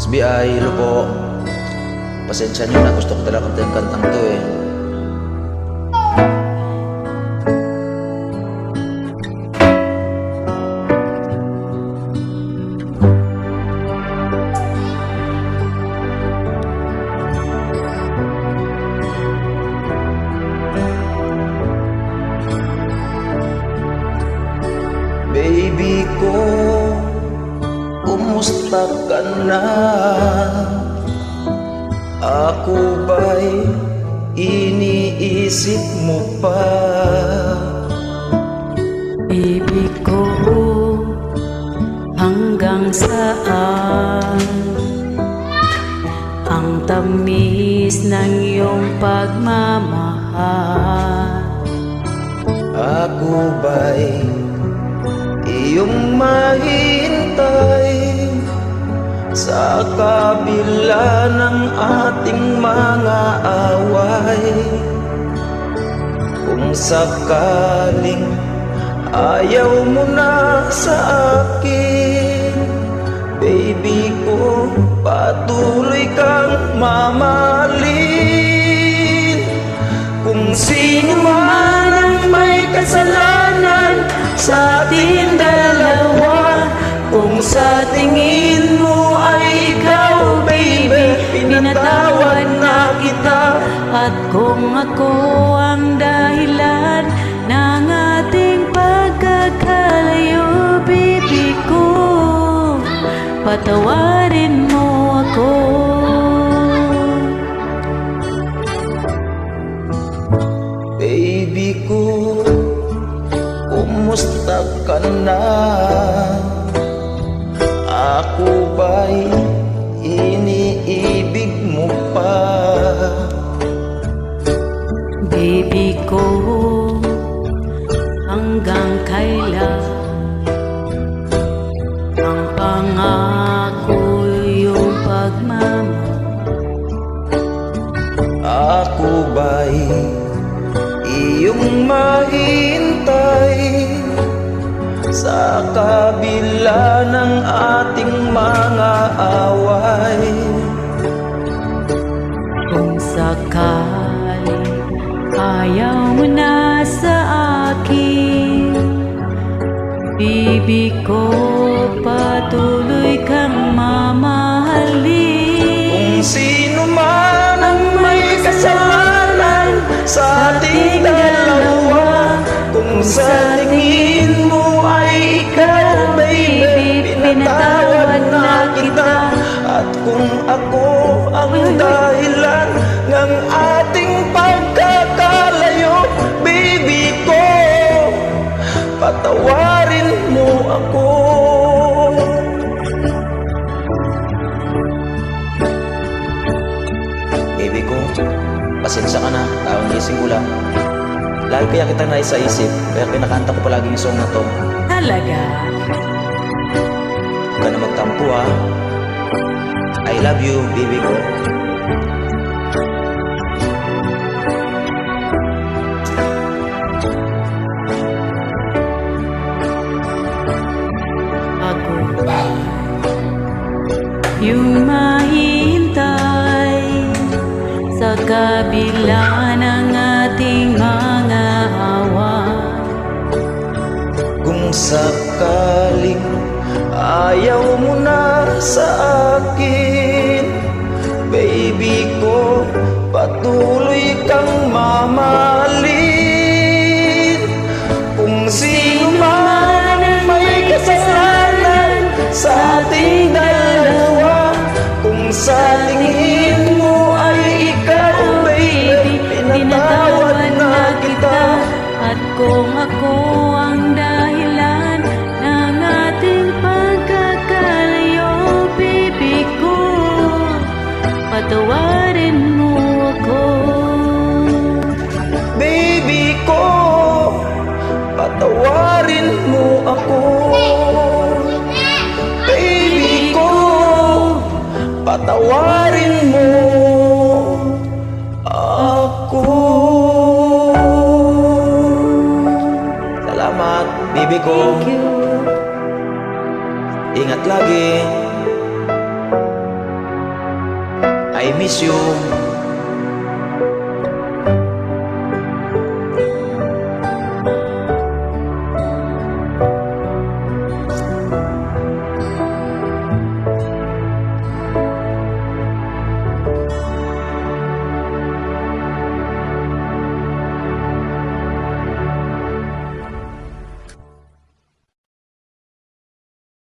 SBI, hello po. Pasensya nyo na, gusto ko talaga kantahin kantang to eh. Baby ko, kumusta ka na? Ako ba'y iniisip mo pa? Baby ko, hanggang saan ang tamis ng iyong pagmamahal? Ako ba'y iyong mahintay sa kabila ng ating mga away? Kung sakaling ayaw mo na sa akin, baby ko, patuloy kang mamahalin. Kung sino man ang may kasalanan sa ating dalawa, kung sa tingin mo ay ikaw, baby, pinatawad na kita. At kung ako ang dahilan ng ating pagkakalayo, baby ko, patawarin mo ako. Baby ko, kumusta ka na? Ako ba'y iniibig mo pa? Baby ko, hanggang kailan ang pangako yung pagmamahal? Ako ba'y iyong mahintay sa kabila ng ating mga away? Kung sakali ayaw mo na sa akin, baby ko, patuloy kang mamahalin. Kung sino man ang may kasalanan sa ating dalawa, kung sa tingin mo ay ikaw, baby, pinatawad na kita. At kung ako ang dahilan ng ating pagkakalayo, baby ko, patawarin mo ako. Baby ko, pasensya ka na, taong gising ko lang. Lagi kaya kitang naisa-isip, kaya kinakanta ko palagi yung song na to. Talaga? Huwag ka na magtampo ha. I love you, baby ko. Ako yung mahintay sa kabila ng ating mga away. Kung sakaling ayaw mo na sa akin, baby ko, patuloy kang mamahalin. Kung sino man ang may kasalanan sa ating dalawa, kung sa tingin mo ay ikaw, baby, pinatawad na kita. At kung ako ang dahilan ng ating pagkakalayo, baby ko, patawarin mo ako. Baby ko, patawarin mo ako. Baby ko, patawarin mo ako. Salamat, baby ko. Thank you. Ingat lagi. I miss you.